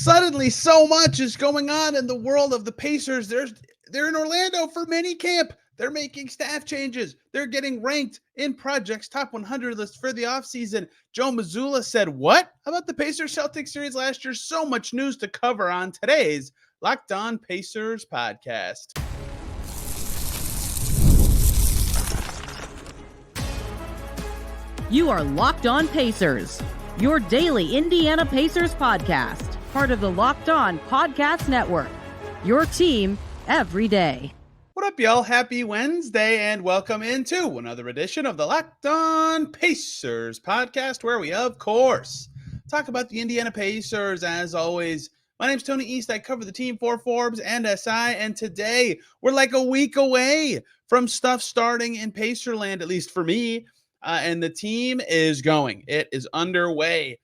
Suddenly, so much is going on in the world of the Pacers. They're in Orlando for minicamp. They're making staff changes. They're getting ranked in Project's top 100 list for the offseason. Joe Mazzulla said, what about the Pacers Celtics series last year? So much news to cover on today's Locked On Pacers podcast. You are Locked On Pacers, your daily Indiana Pacers podcast, part of the Locked On Podcast Network, your team every day. What up, y'all? Happy Wednesday, and welcome into another edition of the Locked On Pacers podcast, where we, of course, talk about the Indiana Pacers. As always, my name's Tony East. I cover the team for Forbes and SI, and today we're like a week away from stuff starting in Pacerland, at least for me. And the team is going. It is underway.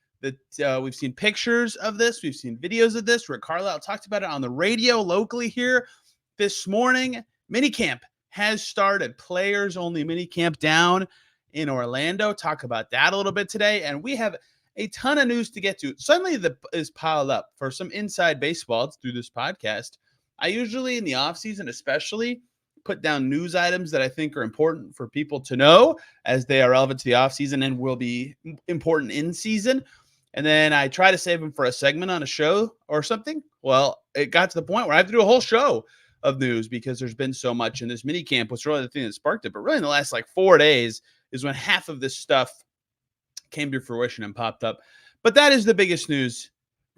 We've seen pictures of this. We've seen videos of this. Rick Carlisle talked about it on the radio locally here this morning. Minicamp has started. Players-only minicamp down in Orlando. Talk about that a little bit today. And we have a ton of news to get to. Suddenly is piled up for some inside baseball through this podcast. I usually, in the offseason especially, put down news items that I think are important for people to know as they are relevant to the offseason and will be important in season. And then I try to save them for a segment on a show or something. Well, it got to the point where I have to do a whole show of news because there's been so much in this mini camp, was really the thing that sparked it. But really in the last 4 days is when half of this stuff came to fruition and popped up. But that is the biggest news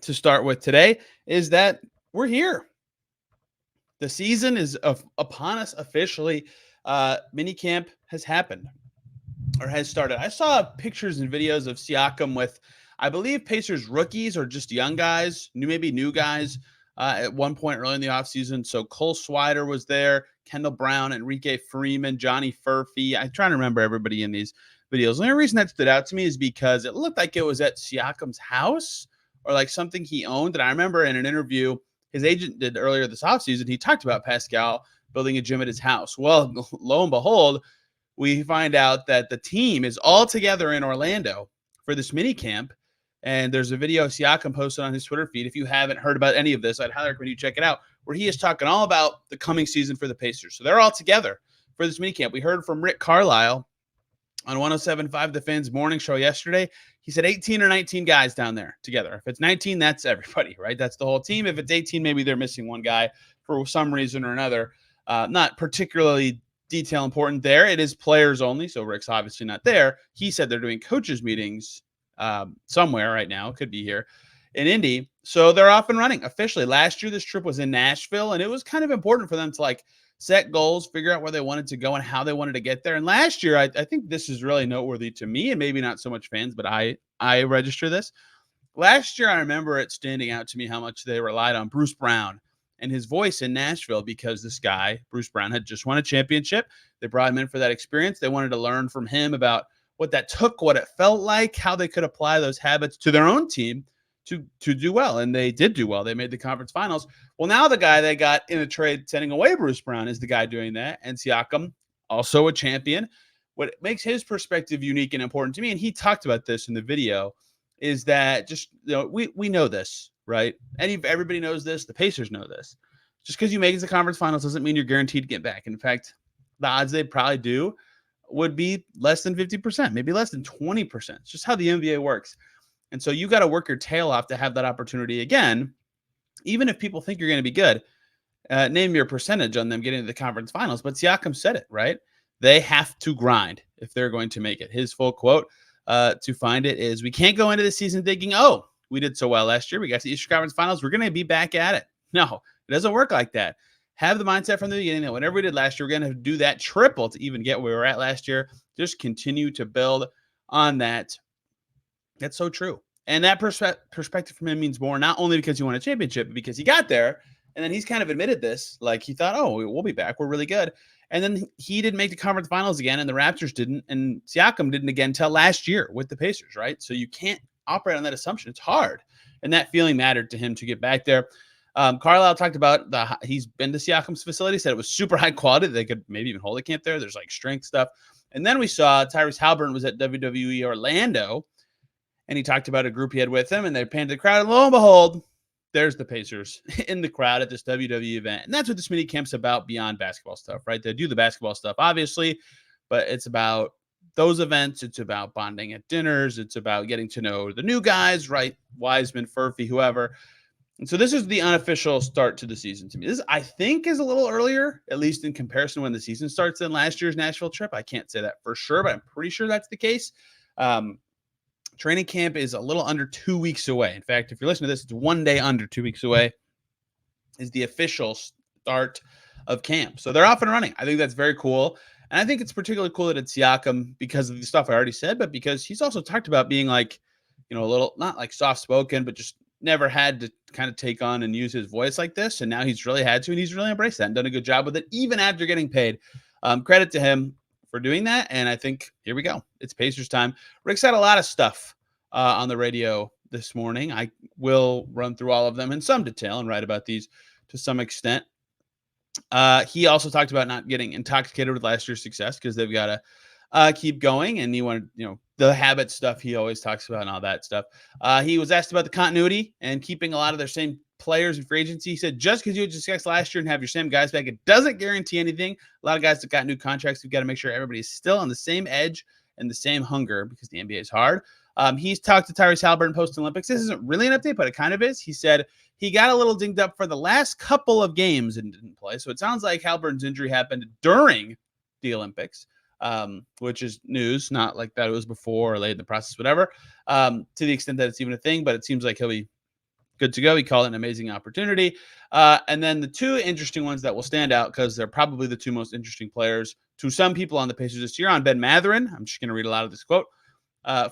to start with today, is that we're here. The season is upon us officially. Minicamp has happened or has started. I saw pictures and videos of Siakam with, I believe, Pacers rookies or just young guys, maybe new guys at one point early in the offseason. So Cole Swider was there, Kendall Brown, Enrique Freeman, Johnny Furphy. I'm trying to remember everybody in these videos. The only reason that stood out to me is because it looked like it was at Siakam's house or like something he owned. And I remember in an interview his agent did earlier this offseason, he talked about Pascal building a gym at his house. Well, lo and behold, we find out that the team is all together in Orlando for this mini camp. And there's a video Siakam posted on his Twitter feed. If you haven't heard about any of this, I'd highly recommend you check it out, where he is talking all about the coming season for the Pacers. So they're all together for this mini camp. We heard from Rick Carlisle on 107.5 The Fan's morning show yesterday. He said 18 or 19 guys down there together. If it's 19, that's everybody, right? That's the whole team. If it's 18, maybe they're missing one guy for some reason or another. Not particularly detail important there. It is players only, so Rick's obviously not there. He said they're doing coaches meetings somewhere right now. Could be here in Indy. So they're off and running officially. Last year, this trip was in Nashville, and it was kind of important for them to set goals, figure out where they wanted to go and how they wanted to get there. And last year, I think this is really noteworthy to me, and maybe not so much fans, but I register this. Last year, I remember it standing out to me how much they relied on Bruce Brown and his voice in Nashville, because this guy, Bruce Brown, had just won a championship. They brought him in for that experience. They wanted to learn from him about what that took, what it felt like, how they could apply those habits to their own team to do well. And they did do well. They made the conference finals. Well, now the guy they got in a trade sending away Bruce Brown is the guy doing that. And Siakam, also a champion. What makes his perspective unique and important to me, and he talked about this in the video, is that just, we know this, right? Everybody knows this. The Pacers know this. Just because you make it to the conference finals doesn't mean you're guaranteed to get back. In fact, the odds they probably do would be less than 50%, maybe less than 20%. It's just how the NBA works. And so you got to work your tail off to have that opportunity again. Even if people think you're going to be good, name your percentage on them getting to the conference finals. But Siakam said it, right? They have to grind if they're going to make it. His full quote to find it is, we can't go into the season thinking, oh, we did so well last year, we got to the Eastern Conference Finals, we're going to be back at it. No, it doesn't work like that. Have the mindset from the beginning that whatever we did last year, we're going to do that triple to even get where we were at last year. Just continue to build on that. That's so true. And that perspective from him means more, not only because he won a championship, but because he got there. And then he's kind of admitted this, like he thought, oh, we'll be back. We're really good. And then he didn't make the conference finals again, and the Raptors didn't, and Siakam didn't again until last year with the Pacers, right? So you can't operate on that assumption. It's hard. And that feeling mattered to him to get back there. Carlisle talked about he's been to Siakam's facility, said it was super high quality. They could maybe even hold a camp there. There's strength stuff. And then we saw Tyrese Haliburton was at WWE Orlando, and he talked about a group he had with him, and they panned to the crowd, and lo and behold, there's the Pacers in the crowd at this WWE event. And that's what this mini camp's about beyond basketball stuff, right? They do the basketball stuff, obviously, but it's about those events. It's about bonding at dinners. It's about getting to know the new guys, right? Wiseman, Furphy, whoever. And so this is the unofficial start to the season to me. This, I think, is a little earlier, at least in comparison to when the season starts, than last year's Nashville trip. I can't say that for sure, but I'm pretty sure that's the case. Training camp is a little under 2 weeks away. In fact, if you're listening to this, it's 1 day under 2 weeks away is the official start of camp. So they're off and running. I think that's very cool. And I think it's particularly cool that it's Siakam because of the stuff I already said, but because he's also talked about being like, a little, not like soft-spoken, but just never had to kind of take on and use his voice like this. And now he's really had to, and he's really embraced that and done a good job with it, even after getting paid. Credit to him for doing that. And I think here we go. It's Pacers time. Rick's had a lot of stuff on the radio this morning. I will run through all of them in some detail and write about these to some extent. He also talked about not getting intoxicated with last year's success because they've got to keep going. And he wanted, the habit stuff he always talks about and all that stuff. He was asked about the continuity and keeping a lot of their same players in free agency. He said, just because you had success last year and have your same guys back, it doesn't guarantee anything. A lot of guys that got new contracts, we've got to make sure everybody's still on the same edge and the same hunger because the NBA is hard. He's talked to Tyrese Haliburton post-Olympics. This isn't really an update, but it kind of is. He said he got a little dinged up for the last couple of games and didn't play. So it sounds like Haliburton's injury happened during the Olympics, which is news, not like that it was before or late in the process, whatever, to the extent that it's even a thing. But it seems like he'll be good to go. He called it an amazing opportunity. And then the two interesting ones that will stand out because they're probably the two most interesting players to some people on the Pacers this year. On Ben Mathurin, I'm just going to read a lot of this quote.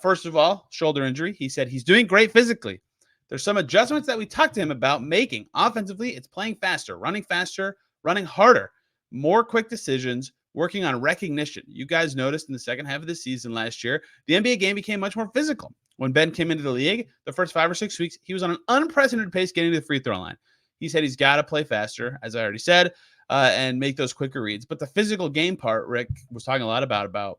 First of all, shoulder injury. He said he's doing great physically. There's some adjustments that we talked to him about making. Offensively, it's playing faster, running harder, more quick decisions, working on recognition. You guys noticed in the second half of the season last year, the NBA game became much more physical. When Ben came into the league, the first 5 or 6 weeks, he was on an unprecedented pace getting to the free throw line. He said he's got to play faster, as I already said, and make those quicker reads. But the physical game part, Rick was talking a lot about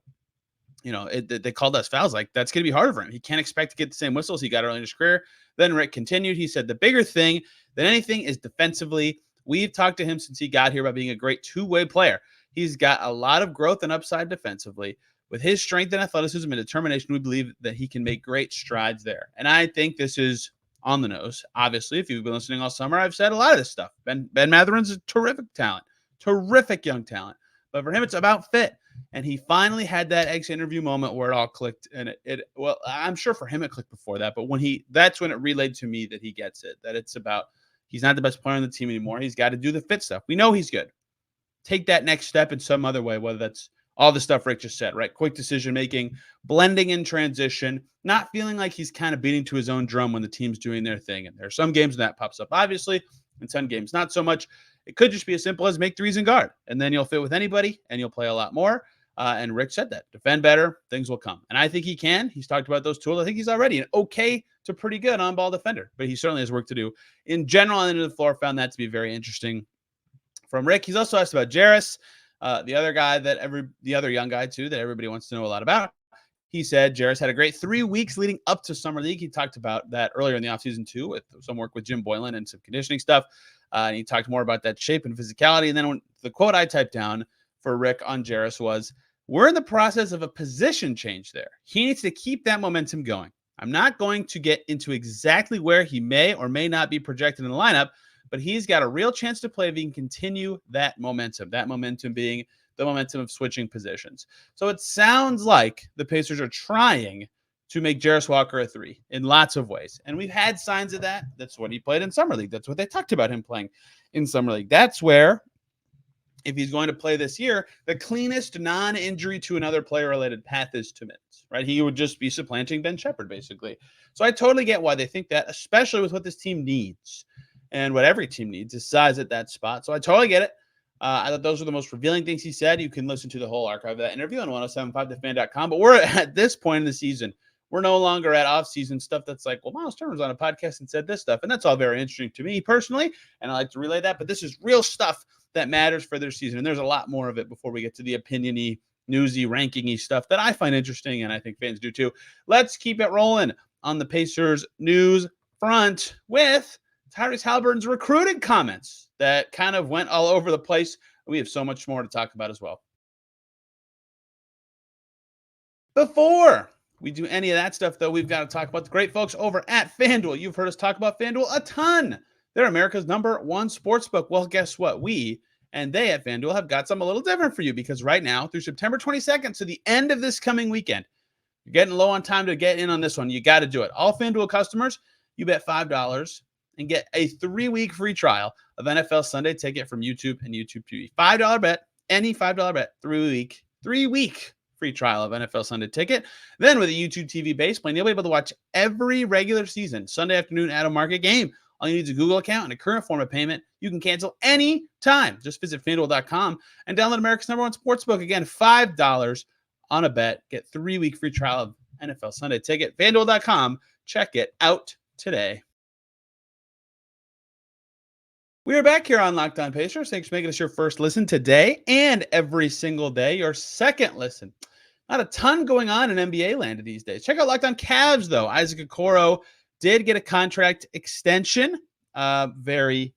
they called us fouls. Like, that's going to be harder for him. He can't expect to get the same whistles he got early in his career. Then Rick continued. He said the bigger thing than anything is defensively. We've talked to him since he got here about being a great two-way player. He's got a lot of growth and upside defensively. With his strength and athleticism and determination, we believe that he can make great strides there. And I think this is on the nose. Obviously, if you've been listening all summer, I've said a lot of this stuff. Ben Mathurin's a terrific talent, terrific young talent. But for him, it's about fit. And he finally had that ex-interview moment where it all clicked. And well, I'm sure for him it clicked before that. But that's when it relayed to me that he gets it, that it's about he's not the best player on the team anymore. He's got to do the fit stuff. We know he's good. Take that next step in some other way, whether that's all the stuff Rick just said, right? Quick decision-making, blending in transition, not feeling like he's kind of beating to his own drum when the team's doing their thing. And there are some games when that pops up, obviously, and some games not so much. It could just be as simple as make threes and guard, and then you'll fit with anybody, and you'll play a lot more. And Rick said that. Defend better, things will come. And I think he can. He's talked about those tools. I think he's already an okay to pretty good on-ball defender, but he certainly has work to do. In general, on the end of the floor, found that to be very interesting from Rick. He's also asked about Jarris, the other guy the other young guy too that everybody wants to know a lot about. He said Jarris had a great 3 weeks leading up to Summer League. He talked about that earlier in the offseason too, with some work with Jim Boylan and some conditioning stuff. And he talked more about that shape and physicality. And then when the quote I typed down for Rick on Jarris was, "We're in the process of a position change there. He needs to keep that momentum going. I'm not going to get into exactly where he may or may not be projected in the lineup, but he's got a real chance to play if he can continue that momentum being the momentum of switching positions." So it sounds like the Pacers are trying to make Jarris Walker a 3 in lots of ways. And we've had signs of that. That's what he played in Summer League. That's what they talked about him playing in Summer League. That's where, if he's going to play this year, the cleanest non-injury to another player-related path is to minutes, right? He would just be supplanting Ben Shepherd, basically. So I totally get why they think that, especially with what this team needs. And what every team needs is size at that spot. So I totally get it. I thought those were the most revealing things he said. You can listen to the whole archive of that interview on 1075thefan.com. But we're at this point in the season. We're no longer at off-season stuff that's like, well, Myles Turner was on a podcast and said this stuff. And that's all very interesting to me personally. And I like to relay that. But this is real stuff that matters for their season. And there's a lot more of it before we get to the opinion-y, newsy, ranking-y stuff that I find interesting. And I think fans do too. Let's keep it rolling on the Pacers news front with Tyrese Haliburton's recruiting comments that kind of went all over the place. We have so much more to talk about as well. Before we do any of that stuff, though, we've got to talk about the great folks over at FanDuel. You've heard us talk about FanDuel a ton. They're America's #1 sportsbook. Well, guess what? We and they at FanDuel have got something a little different for you, because right now, through September 22nd to the end of this coming weekend, you're getting low on time to get in on this one. You got to do it. All FanDuel customers, you bet $5 and get a 3-week free trial of NFL Sunday Ticket from YouTube and YouTube TV. $5 bet, any $5 bet, 3-week free trial of NFL Sunday Ticket. Then with a YouTube TV base plan, you'll be able to watch every regular season Sunday afternoon at a market game. All you need is a Google account and a current form of payment. You can cancel any time. Just visit FanDuel.com and download America's #1 sportsbook. Again, $5 on a bet. Get 3-week free trial of NFL Sunday Ticket. FanDuel.com. Check it out today. We are back here on Locked On Pacers. Thanks for making us your first listen today and every single day. Your second listen. Not a ton going on in NBA land these days. Check out Locked On Cavs, though. Isaac Okoro did get a contract extension. Very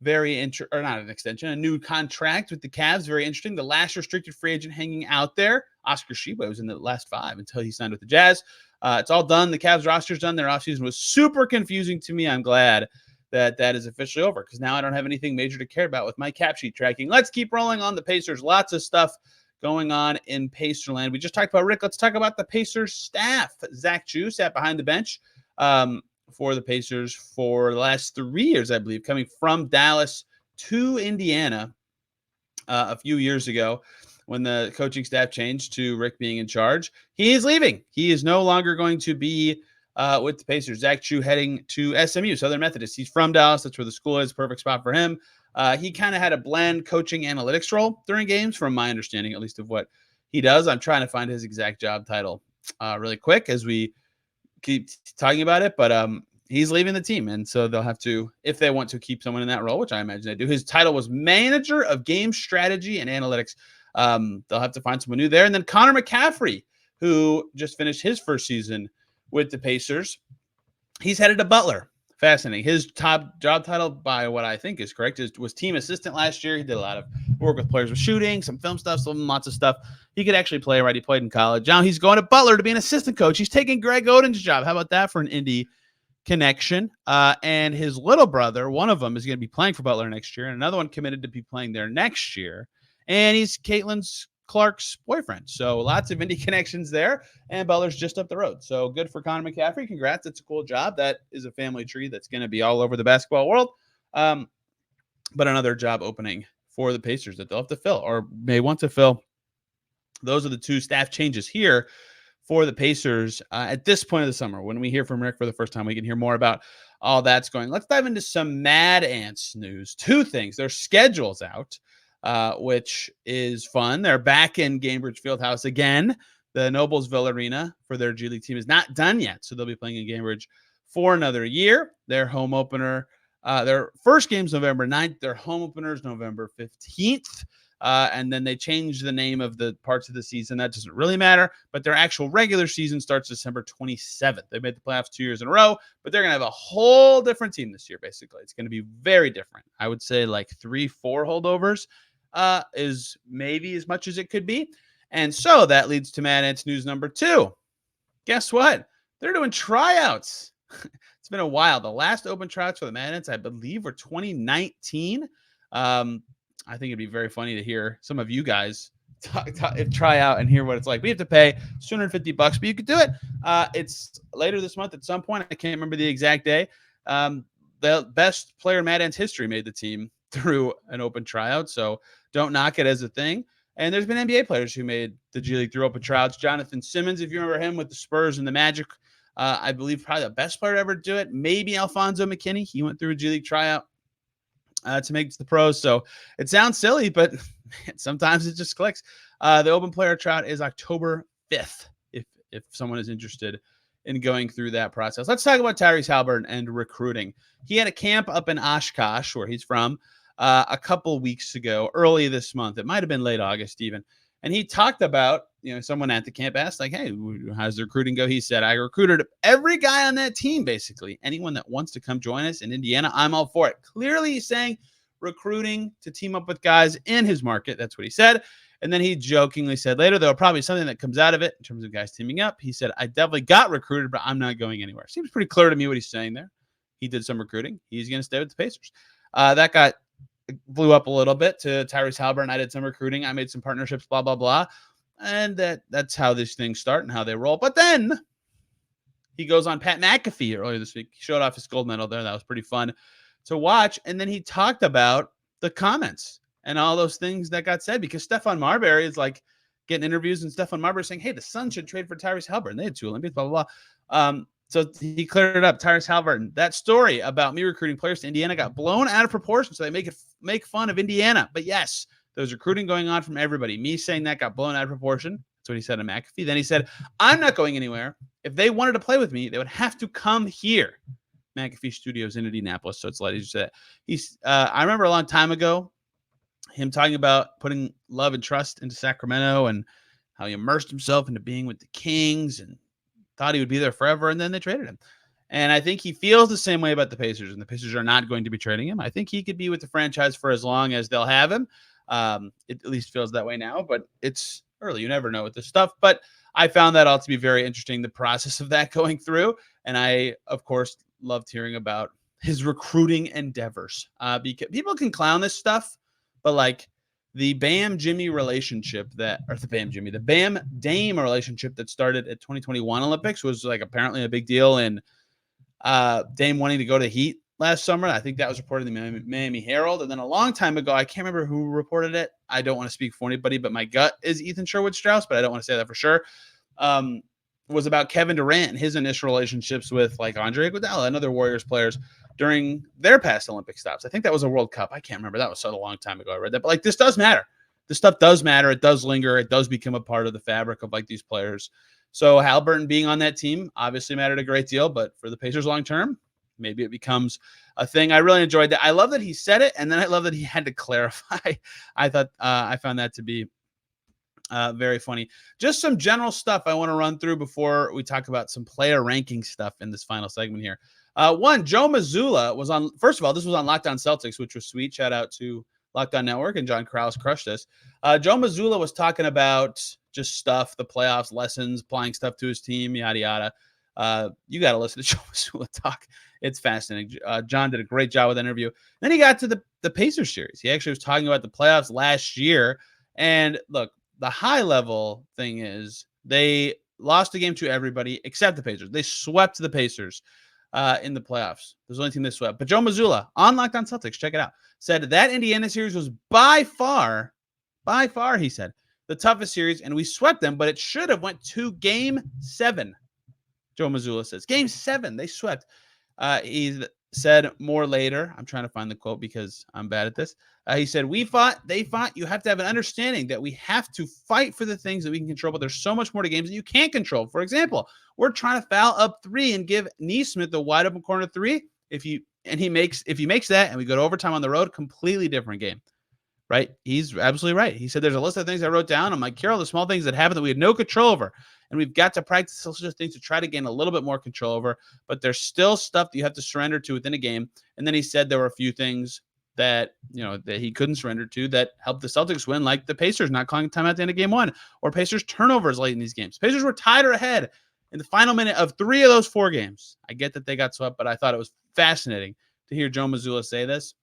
interesting, or not an extension, a new contract with the Cavs. Very interesting. The last restricted free agent hanging out there, Oscar Tshiebwe, was in the last 5 until he signed with the Jazz. It's all done. The Cavs roster's done. Their offseason was super confusing to me. I'm glad that is officially over, because now I don't have anything major to care about with my cap sheet tracking. Let's keep rolling on the Pacers. Lots of stuff going on in Pacerland. We just talked about Rick. Let's talk about the Pacers staff. Zach Chu sat behind the bench for the Pacers for the last 3 years, I believe, coming from Dallas to Indiana a few years ago when the coaching staff changed to Rick being in charge. He is leaving. He is no longer going to be with the Pacers. Zach Chu heading to SMU, Southern Methodist. He's from Dallas. That's where the school is. Perfect spot for him. He kind of had a blend coaching analytics role during games, from my understanding, at least, of what he does. I'm trying to find his exact job title really quick as we keep talking about it, but he's leaving the team, and so they'll have to, if they want to keep someone in that role, which I imagine they do. His title was Manager of Game Strategy and Analytics. They'll have to find someone new there. And then Connor McAfee, who just finished his first season with the Pacers, he's headed to Butler. Fascinating. His top job title, by what I think is correct, was team assistant last year. He did a lot of work with players with shooting, some film stuff, lots of stuff. He could actually play, right? He played in college. Now he's going to Butler to be an assistant coach. He's taking Greg Oden's job. How about that for an Indy connection? And his little brother, one of them, is going to be playing for Butler next year, and another one committed to be playing there next year. And he's Caitlin Clark's boyfriend. So lots of Indy connections there, and Butler's just up the road. So good for Connor McAfee. Congrats. It's a cool job. That is a family tree that's going to be all over the basketball world. But another job opening for the Pacers that they'll have to fill, or may want to fill. Those are the two staff changes here for the Pacers at this point of the summer. When we hear from Rick for the first time, we can hear more about all that's going. Let's dive into some Mad Ants news. Two things. Their schedule's out, which is fun. They're back in Gainbridge Fieldhouse again. The Noblesville Arena for their G League team is not done yet, so they'll be playing in Gainbridge for another year. Their home opener, their first game's November 9th. Their home opener is November 15th. And then they changed the name of the parts of the season. That doesn't really matter, but their actual regular season starts December 27th. They made the playoffs 2 years in a row, but they're going to have a whole different team this year, basically. It's going to be very different. I would say like 3-4 holdovers is maybe as much as it could be. And so that leads to Mad Ants news number 2. Guess what? They're doing tryouts. It's been a while. The last open tryouts for the Mad Ants, I believe, were 2019. I think it'd be very funny to hear some of you guys try out and hear what it's like. We have to pay $250, but you could do it. It's later this month at some point. I can't remember the exact day. The best player in Mad Ants history made the team through an open tryout, so don't knock it as a thing. And there's been NBA players who made the G League through open tryouts. Jonathan Simmons, if you remember him with the Spurs and the Magic, I believe probably the best player to ever do it. Maybe Alfonso McKinney. He went through a G League tryout to make it to the pros. So it sounds silly, but sometimes it just clicks. The open player tryout is October 5th, if someone is interested in going through that process. Let's talk about Tyrese Haliburton and recruiting. He had a camp up in Oshkosh, where he's from, a couple weeks ago, early this month. It might have been late August even. And he talked about someone at the camp asked, like, hey, how's the recruiting go? He said, I recruited every guy on that team, basically. Anyone that wants to come join us in Indiana, I'm all for it. Clearly, he's saying recruiting to team up with guys in his market. That's what he said. And then he jokingly said later, there'll probably be something that comes out of it in terms of guys teaming up. He said, I definitely got recruited, but I'm not going anywhere. Seems pretty clear to me what he's saying there. He did some recruiting. He's going to stay with the Pacers. That blew up a little bit to Tyrese Haliburton. I did some recruiting. I made some partnerships, blah, blah, blah. And that's how these things start and how they roll. But then he goes on Pat McAfee earlier this week. He showed off his gold medal there. That was pretty fun to watch. And then he talked about the comments and all those things that got said, because Stephon Marbury is like getting interviews, and Stephon Marbury saying, hey, the Suns should trade for Tyrese Haliburton. They had 2 Olympics, blah, blah, blah. So he cleared it up. Tyrese Haliburton. That story about me recruiting players to Indiana got blown out of proportion, so they make fun of Indiana. But yes, there's recruiting going on from everybody. Me saying that got blown out of proportion. That's what he said to McAfee. Then he said, I'm not going anywhere. If they wanted to play with me, they would have to come here. McAfee Studios in Indianapolis, so it's let you say that. I remember a long time ago him talking about putting love and trust into Sacramento and how he immersed himself into being with the Kings and thought he would be there forever, and then they traded him. And I think he feels the same way about the Pacers, and the Pacers are not going to be trading him. I think he could be with the franchise for as long as they'll have him. It at least feels that way now, but it's early. You never know with this stuff. But I found that all to be very interesting, the process of that going through. And I, of course, loved hearing about his recruiting endeavors. Because people can clown this stuff, but like the Bam Jimmy relationship the Bam Dame relationship that started at 2021 Olympics was like apparently a big deal. And Dame wanting to go to Heat last summer. I think that was reported in the Miami Herald. And then a long time ago, I can't remember who reported it. I don't want to speak for anybody, but my gut is Ethan Sherwood-Strauss, but I don't want to say that for sure. Was about Kevin Durant and his initial relationships with like Andre Iguodala and other Warriors players during their past Olympic stops. I think that was a World Cup. I can't remember. That was so a long time ago I read that. But like, this does matter. This stuff does matter. It does linger. It does become a part of the fabric of like these players. So Haliburton being on that team obviously mattered a great deal, but for the Pacers long term, maybe it becomes a thing. I really enjoyed that. I love that he said it, and then I love that he had to clarify. I found that to be very funny. Just some general stuff I want to run through before we talk about some player ranking stuff in this final segment here. One, Joe Mazzulla was on. First of all, this was on Locked On Celtics, which was sweet. Shout out to Locked On Network, and John Krause crushed this. Joe Mazzulla was talking about just stuff, the playoffs, lessons, applying stuff to his team, yada yada. You got to listen to Joe Mazzulla talk. It's fascinating. John did a great job with the interview. Then he got to the Pacers series. He actually was talking about the playoffs last year. And look, the high level thing is they lost the game to everybody except the Pacers. They swept the Pacers in the playoffs. There's the only team they swept. But Joe Mazzulla on Locked On Celtics, check it out, said that Indiana series was by far, he said, the toughest series, and we swept them, but it should have went to Game 7. Joe Mazzulla says, Game 7, they swept. He said more later. I'm trying to find the quote because I'm bad at this. He said, we fought, they fought. You have to have an understanding that we have to fight for the things that we can control, but there's so much more to games that you can't control. For example, we're trying to foul up 3 and give Neesmith the wide open corner 3. If he makes that and we go to overtime on the road, completely different game. Right? He's absolutely right. He said, there's a list of things I wrote down. I'm like, Carol, the small things that happen that we had no control over. And we've got to practice those things to try to gain a little bit more control over. But there's still stuff that you have to surrender to within a game. And then he said there were a few things that, that he couldn't surrender to that helped the Celtics win, like the Pacers not calling time at the end of game 1, or Pacers turnovers late in these games. Pacers were tied or ahead in the final minute of 3 of those 4 games. I get that they got swept, but I thought it was fascinating to hear Joe Mazzulla say this.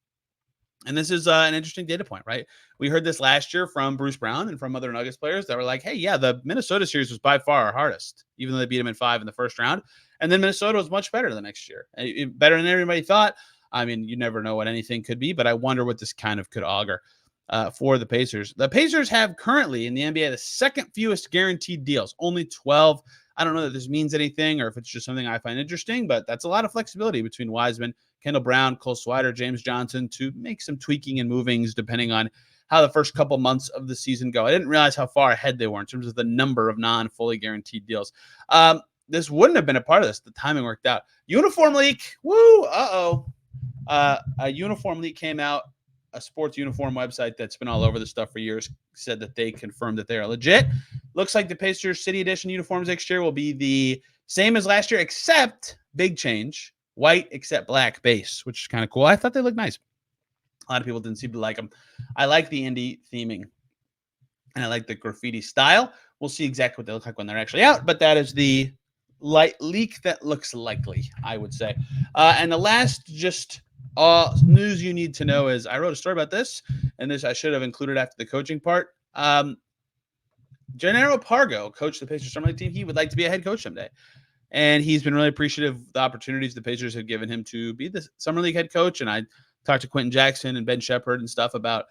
And this is an interesting data point, right? We heard this last year from Bruce Brown and from other Nuggets players that were like, hey, yeah, the Minnesota series was by far our hardest, even though they beat them in 5 in the first round. And then Minnesota was much better the next year, better than everybody thought. I mean, you never know what anything could be, but I wonder what this kind of could augur for the Pacers. The Pacers have currently in the NBA the second fewest guaranteed deals, only 12. I don't know that this means anything or if it's just something I find interesting, but that's a lot of flexibility between Wiseman, Kendall Brown, Cole Swider, James Johnson to make some tweaking and movings depending on how the first couple months of the season go. I didn't realize how far ahead they were in terms of the number of non-fully guaranteed deals. This wouldn't have been a part of this. The timing worked out. Uniform leak. Woo. A uniform leak came out. A sports uniform website that's been all over this stuff for years said that they confirmed that they are legit. Looks like the Pacers City Edition uniforms next year will be the same as last year, except big change, white except black base, which is kind of cool. I thought they looked nice. A lot of people didn't seem to like them. I like the indie theming, and I like the graffiti style. We'll see exactly what they look like when they're actually out, but that is the light leak that looks likely, I would say. And the last just news you need to know is I wrote a story about this, and this I should have included after the coaching part. Gennaro Pargo coached the Pacers Summer League team. He would like to be a head coach someday. And he's been really appreciative of the opportunities the Pacers have given him to be the Summer League head coach. And I talked to Quentin Jackson and Ben Shepherd and stuff about,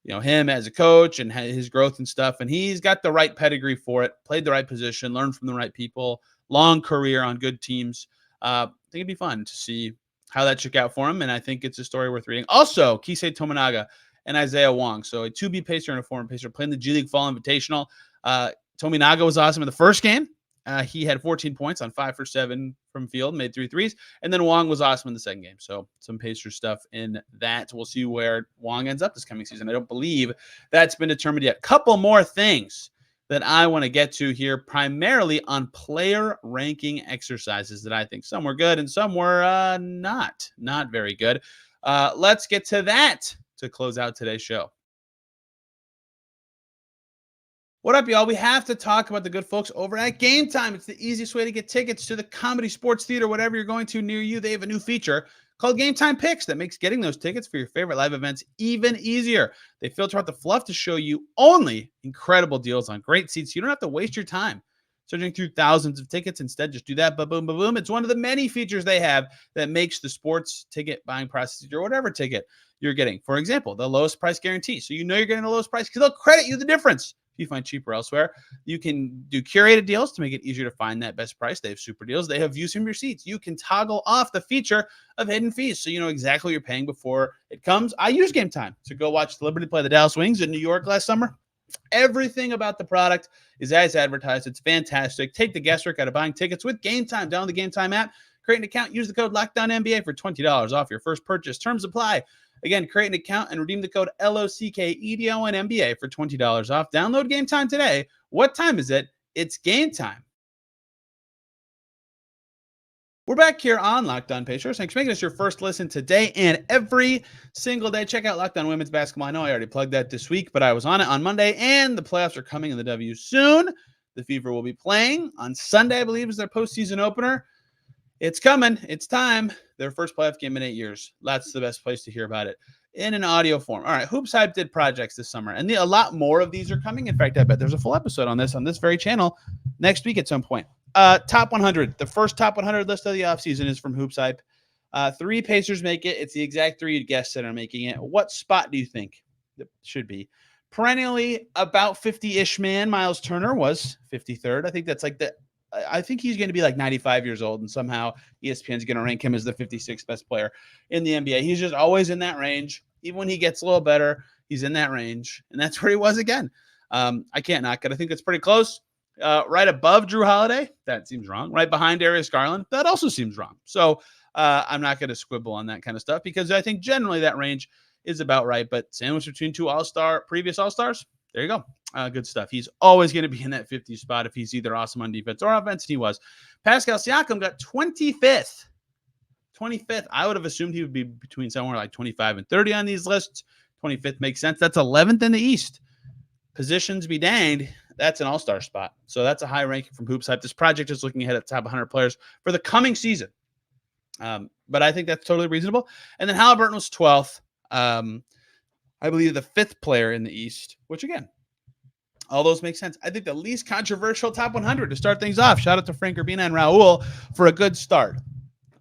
him as a coach and his growth and stuff. And he's got the right pedigree for it, played the right position, learned from the right people, long career on good teams. I think it'd be fun to see how that shook out for him. And I think it's a story worth reading. Also, Kisei Tominaga and Isaiah Wong. So a 2B Pacer and a former Pacer playing the G League Fall Invitational. Tominaga was awesome in the first game. He had 14 points on 5 for 7 from field, made 3 threes. And then Wong was awesome in the second game. So some Pacers stuff in that. We'll see where Wong ends up this coming season. I don't believe that's been determined yet. Couple more things that I want to get to here, primarily on player ranking exercises that I think some were good and some were not very good. Let's get to that to close out today's show. What up, y'all? We have to talk about the good folks over at Gametime. It's the easiest way to get tickets to the comedy, sports, theater, whatever you're going to near you. They have a new feature called Gametime Picks that makes getting those tickets for your favorite live events even easier. They filter out the fluff to show you only incredible deals on great seats. You don't have to waste your time searching through thousands of tickets. Instead, just do that, ba-boom, ba-boom. It's one of the many features they have that makes the sports ticket buying process or whatever ticket you're getting. For example, the lowest price guarantee. So you know you're getting the lowest price because they'll credit you the difference. If you find cheaper elsewhere, you can do curated deals to make it easier to find that best price. They have super deals. They have views from your seats. You can toggle off the feature of hidden fees so you know exactly what you're paying before it comes. I use Gametime to go watch the Liberty play the Dallas Wings in New York last summer. Everything about the product is as advertised. It's fantastic. Take the guesswork out of buying tickets with Gametime. Download the Gametime app, create an account, use the code LOCKDOWNNBA for $20 off your first purchase. Terms apply. Again, create an account and redeem the code LOCKEDONNBA for $20 off. Download Gametime today. What time is it? It's game time. We're back here on Locked On Pacers. Thanks for making us your first listen today and every single day. Check out Locked On Women's Basketball. I know I already plugged that this week, but I was on it on Monday, and the playoffs are coming in the W soon. The Fever will be playing on Sunday, I believe, is their postseason opener. It's coming. It's time. Their first playoff game in 8 years. That's the best place to hear about it in an audio form. All right, Hoops Hype did projects this summer, and a lot more of these are coming. In fact, I bet there's a full episode on this very channel next week at some point. Top 100. The first top 100 list of the offseason is from Hoops Hype. 3 Pacers make it. It's the exact 3 you'd guess that are making it. What spot do you think it should be? Perennially about 50-ish man, Myles Turner was 53rd. I think that's like I think he's going to be like 95 years old, and somehow ESPN's going to rank him as the 56th best player in the NBA. He's just always in that range. Even when he gets a little better, he's in that range, and that's where he was again. I can't knock it. I think it's pretty close. Right above Drew Holiday, that seems wrong. Right behind Darius Garland, that also seems wrong. So I'm not going to squibble on that kind of stuff because I think generally that range is about right. But sandwiched between 2 previous All-Stars, there you go. Good stuff. He's always going to be in that 50 spot if he's either awesome on defense or offense, and he was. Pascal Siakam got 25th. 25th. I would have assumed he would be between somewhere like 25 and 30 on these lists. 25th makes sense. That's 11th in the East. Positions be danged. That's an all-star spot. So that's a high ranking from Hoops Hype. This project is looking ahead at the top 100 players for the coming season. But I think that's totally reasonable. And then Haliburton was 12th. I believe the 5th player in the East, which again, all those make sense. I think the least controversial top 100 to start things off. Shout out to Frank Urbina and Raul for a good start.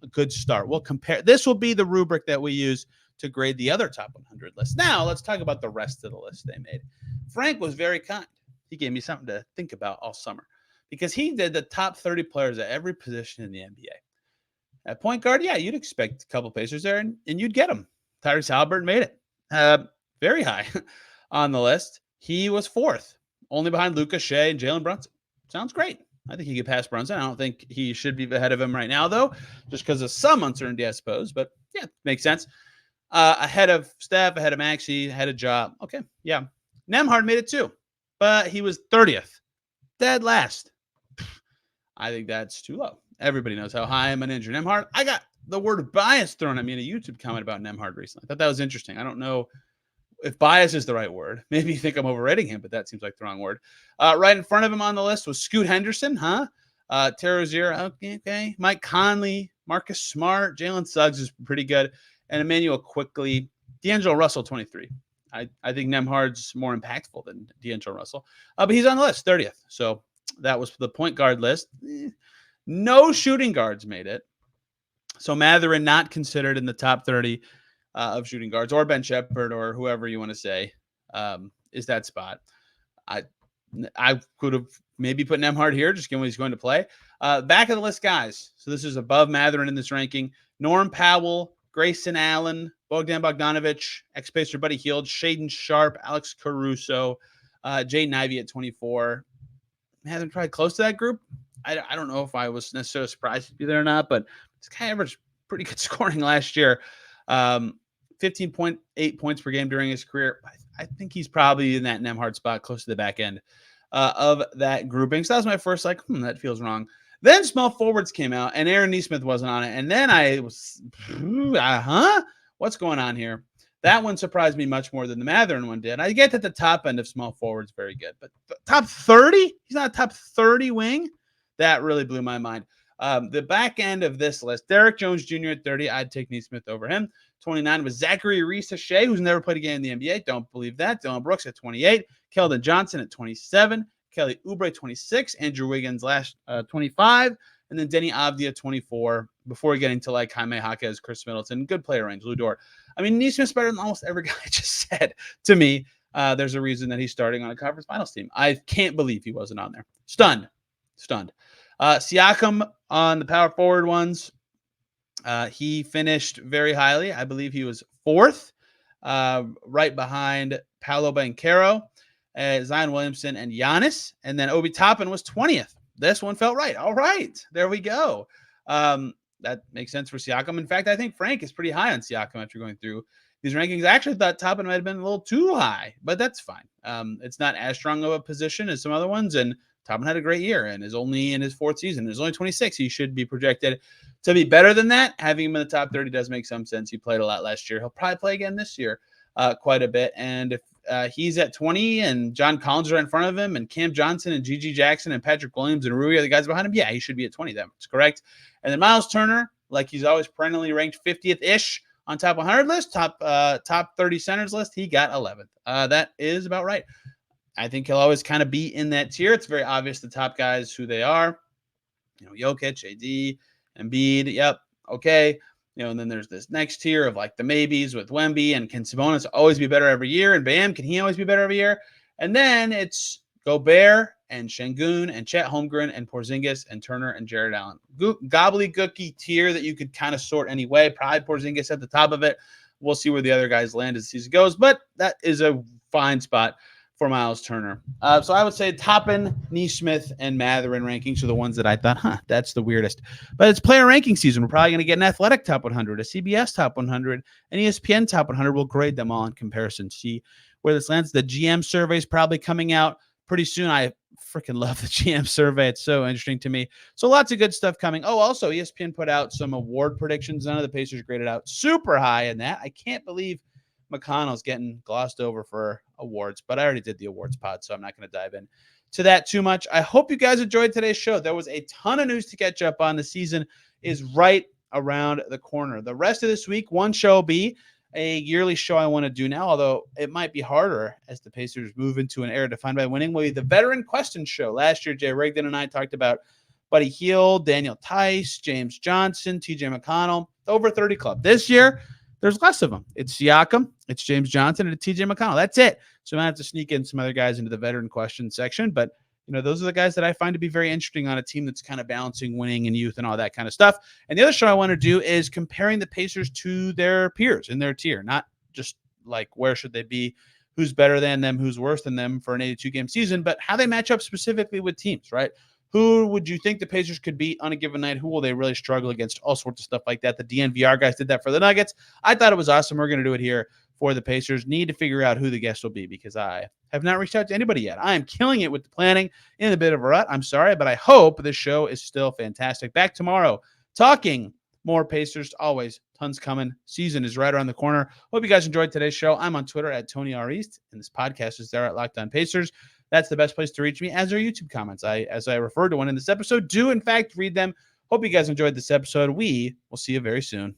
A good start. We'll compare. This will be the rubric that we use to grade the other top 100 list. Now, let's talk about the rest of the list they made. Frank was very kind. He gave me something to think about all summer because he did the top 30 players at every position in the NBA. At point guard, yeah, you'd expect a couple Pacers there, and you'd get them. Tyrese Haliburton made it very high on the list. He was 4th, only behind Luka, Shea, and Jalen Brunson. Sounds great. I think he could pass Brunson. I don't think he should be ahead of him right now, though, just because of some uncertainty, I suppose. But, yeah, makes sense. Ahead of Steph, ahead of Maxey, ahead of Ja. Okay, yeah. Nembhard made it too, but he was 30th. dead last. I think that's too low. Everybody knows how high I'm on Andrew Nembhard. I got the word bias thrown at me in a YouTube comment about Nembhard recently. I thought that was interesting. I don't know if bias is the right word. Maybe you think I'm overrating him, but that seems like the wrong word. Right in front of him on the list was Scoot Henderson, Terry Rozier, okay. Mike Conley, Marcus Smart, Jalen Suggs is pretty good, and Emmanuel Quickly, D'Angelo Russell, 23. I think Nembhard's more impactful than D'Angelo Russell, but he's on the list, 30th. So that was the point guard list. No shooting guards made it. So Mathurin not considered in the top 30 of shooting guards, or Ben Shepherd, or whoever you want to say is that spot. I could have maybe put Nembhard here, just given what he's going to play. Back of the list guys. So this is above Mathurin in this ranking. Norm Powell, Grayson Allen, Bogdan Bogdanovic, ex-Pacer Buddy Hield, Shaedon Sharpe, Alex Caruso, Jaden Ivey at 24. Mathurin probably close to that group. I don't know if I was necessarily surprised to be there or not, but this guy averaged pretty good scoring last year. 15.8 points per game during his career. I think he's probably in that Nembhard spot, close to the back end of that grouping. So that was my first, that feels wrong. Then small forwards came out, and Aaron Nesmith wasn't on it. And then I was, what's going on here? That one surprised me much more than the Mathurin one did. I get that the top end of small forwards very good, but top 30? He's not a top 30 wing? That really blew my mind. The back end of this list, Derrick Jones Jr. at 30, I'd take Nesmith over him. 29 was Zachary Reese-Shea, who's never played a game in the NBA. Don't believe that. Dylan Brooks at 28. Keldon Johnson at 27. Kelly Oubre, 26. Andrew Wiggins, 25. And then Denny Avdia, 24, before getting to Jaime Jaquez, Chris Middleton. Good player range, Lou Dort. I mean, Nesmith's better than almost every guy I just said to me. There's a reason that he's starting on a conference finals team. I can't believe he wasn't on there. Stunned. Siakam on the power forward ones. He finished very highly. I believe he was 4th, right behind Paolo Banchero, Zion Williamson, and Giannis. And then Obi Toppin was 20th. This one felt right. All right. There we go. That makes sense for Siakam. In fact, I think Frank is pretty high on Siakam after going through these rankings. I actually thought Toppin might have been a little too high, but that's fine. It's not as strong of a position as some other ones, and Toppin had a great year and is only in his 4th season. He's only 26. He should be projected to be better than that. Having him in the top 30 does make some sense. He played a lot last year. He'll probably play again this year quite a bit. And if he's at 20 and John Collins is right in front of him and Cam Johnson and Gigi Jackson and Patrick Williams and Rui are the guys behind him, yeah, he should be at 20. That's correct. And then Myles Turner, he's always perennially ranked 50th-ish on top 100 list, top 30 centers list, he got 11th. That is about right. I think he'll always kind of be in that tier. It's very obvious the top guys who they are. Jokic, AD, Embiid. Yep. Okay. And then there's this next tier of the maybes with Wemby, and can Sabonis always be better every year? And Bam, can he always be better every year? And then it's Gobert and Şengün and Chet Holmgren and Porzingis and Turner and Jared Allen. Gobbledygooky tier that you could kind of sort anyway. Probably Porzingis at the top of it. We'll see where the other guys land as the season goes, but that is a fine spot for Myles Turner. So I would say Toppin, Nesmith, and Mathurin rankings are the ones that I thought, that's the weirdest. But it's player ranking season. We're probably going to get an Athletic top 100, a CBS top 100, an ESPN top 100. We'll grade them all in comparison, see where this lands. The GM survey is probably coming out pretty soon. I freaking love the GM survey. It's so interesting to me. So lots of good stuff coming. Oh, also ESPN put out some award predictions. None of the Pacers graded out super high in that. I can't believe McConnell's getting glossed over for awards, but I already did the awards pod, so I'm not going to dive in to that too much. I hope you guys enjoyed today's show. There was a ton of news to catch up on. The season is right around the corner. The rest of this week, one show will be a yearly show I want to do now, although it might be harder as the Pacers move into an era defined by winning, will be the Veteran Question Show. Last year, Jay Rigdon and I talked about Buddy Hield, Daniel Tice, James Johnson, TJ McConnell, over 30 club. This year, there's less of them. It's Siakam, it's James Johnson, and it's TJ McConnell. That's it. So I might have to sneak in some other guys into the veteran question section. But, those are the guys that I find to be very interesting on a team that's kind of balancing winning and youth and all that kind of stuff. And the other show I want to do is comparing the Pacers to their peers in their tier, not just where should they be, who's better than them, who's worse than them for an 82-game season, but how they match up specifically with teams, right? Who would you think the Pacers could beat on a given night? Who will they really struggle against? All sorts of stuff like that. The DNVR guys did that for the Nuggets. I thought it was awesome. We're going to do it here for the Pacers. Need to figure out who the guest will be because I have not reached out to anybody yet. I am killing it with the planning in a bit of a rut. I'm sorry, but I hope this show is still fantastic. Back tomorrow talking more Pacers. Always tons coming. Season is right around the corner. Hope you guys enjoyed today's show. I'm on Twitter at Tony R. East, and this podcast is there at Locked On Pacers. That's the best place to reach me, as are YouTube comments. As I referred to one in this episode, do in fact read them. Hope you guys enjoyed this episode. We will see you very soon.